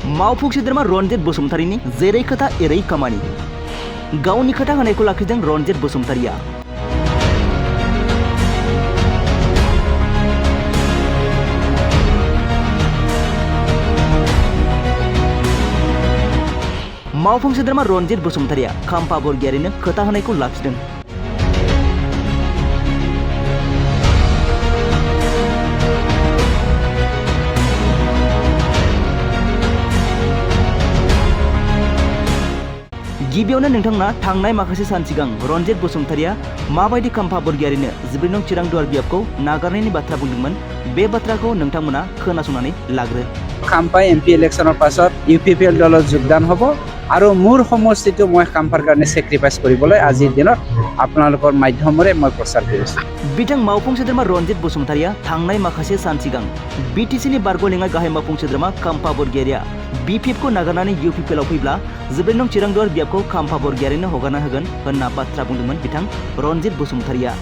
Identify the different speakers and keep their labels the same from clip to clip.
Speaker 1: मावफुं सोद्रोमा रनजित बसुमतारीनि जेरै खोथा एरै खामानि गावनि खोथा होनायखौ लाखिदों रनजित बसुमतारीया। मावफुं सोद्रोमा रनजित बसुमतारीया खाम्फा बरगयारिनो खोथा होनायखौ लाखिदों। गिबियावनो नोंथांना थांनाय माखासे सान सिगां रनजित बसुमतारीया माबायदि खाम्फा बरगयारिनो 14 नं चिरां दुवार बियाबखौ नागारनायनि बाथ्रा बुंदोंमोन बे बाथ्राखौ नोंथांमोना खोनासंनानै लाग्रो।
Speaker 2: खाम्फा एमपি इलेक्शনৰ পাছত ইউপিপিএল দলত যোগদান হ'ব আৰু মোৰ সমষ্টিটো মই খাম্ফাৰ কাৰণে সেক্ৰিফাইস কৰিবলৈ আজিৰ দিনত আপোনালোকৰ মাধ্যমেৰে মই প্ৰচাৰ কৰিছো।
Speaker 1: बिथां मावफुं सोद्रोमा रनजित बसुमतारीया थांनाय माखासे सान सिगां बिटिसिनि बरगय गाहाय मावफुं सोद्रोमा खाम्फा बरगयारिया बिपिएफखौ नागारनानै इउपिपिएलआव फैब्ला 14 नं चिरां दुवार बियाबखौ खाम्फा बरगयारिनो हगारना होगोन होनना बाथ्रा बुंदोंमोन बिथां रनजित बसुमतारीया।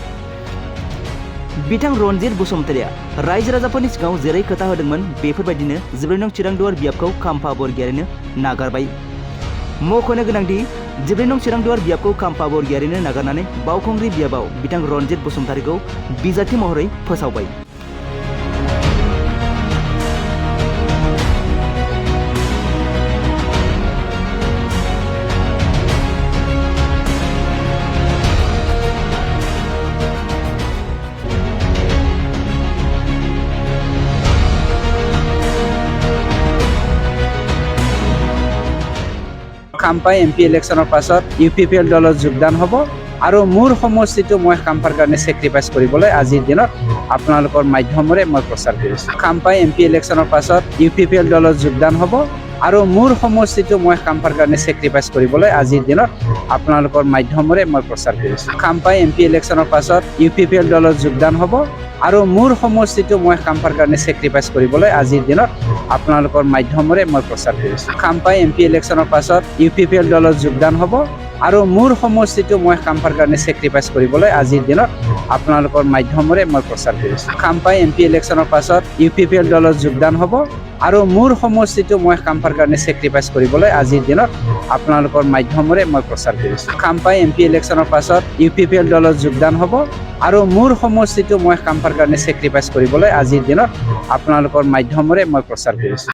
Speaker 1: बिथां रनजित बसुमतारीया रायजो राजाफोरनि सिगाङाव जेरै खोथा होदोंमोन बेफोरबायदिनो 14 नं चिरां दुवार बियाबखौ खाम्फा बरगयारिनो नागारबाय। मख'नो गोनांदि 14 नं चिरां दुवार बियाबखौ खाम्फा बरगयारिनो नागारनानै बावखुंग्रि बियाबाव बिथां रनजित बसुमतारीखौ बिजाथि महरै फोसावबाय।
Speaker 2: খাম্ফা এমপি ইলেকশনৰ পাছত ইউপিপিএল দলত যোগদান হ'ব আৰু মোৰ সমষ্টিটো মই খাম্ফাৰ কাৰণে সেক্ৰিফাইস কৰিবলৈ আজিৰ দিনত আপোনালোকৰ মাধ্যমেৰে মই প্ৰচাৰ কৰিছো। খাম্ফা এমপি ইলেকশনৰ পাছত ইউপিপিএল দলত যোগদান হ'ব আৰু মোৰ সমষ্টিটো মই খাম্ফাৰ কাৰণে সেক্ৰিফাইস কৰিবলৈ আজিৰ দিনত আপোনালোকৰ মাধ্যমেৰে মই প্ৰচাৰ কৰিছো। খাম্ফা এমপি ইলেকশনৰ পাছত ইউপিপিএল দলত যোগদান হ'ব আৰু মোৰ সমষ্টিটো মই খাম্ফাৰ কাৰণে সেক্ৰিফাইস কৰিবলৈ আজিৰ দিনত আপোনালোকৰ মাধ্যমেৰে মই প্ৰচাৰ কৰিছো। খাম্ফা এমপি ইলেকশনৰ পাছত ইউপিপিএল দলত যোগদান হ'ব আৰু মোৰ সমষ্টিটো মই খাম্ফাৰ কাৰণে সেক্ৰিফাইস কৰিবলৈ আজিৰ দিনত আপোনালোকৰ মাধ্যমেৰে মই প্ৰচাৰ কৰিছো। খাম্ফা এমপি ইলেকশনৰ পাছত ইউপিপিএল দলত যোগদান হ'ব আৰু মোৰ সমষ্টিটো মই খাম্ফাৰ কাৰণে সেক্ৰিফাইস কৰিবলৈ আজিৰ দিনত আপোনালোকৰ মাধ্যমেৰে মই প্ৰচাৰ কৰিছো। খাম্ফা এমপি ইলেকশনৰ পাছত ইউপিপিএল দলত যোগদান হ'ব আৰু মোৰ সমষ্টিটো মই খাম্ফাৰ কাৰণে সেক্ৰিফাইস কৰিবলৈ আজিৰ দিনত আপোনালোকৰ মাধ্যমেৰে মই প্ৰচাৰ কৰিছো।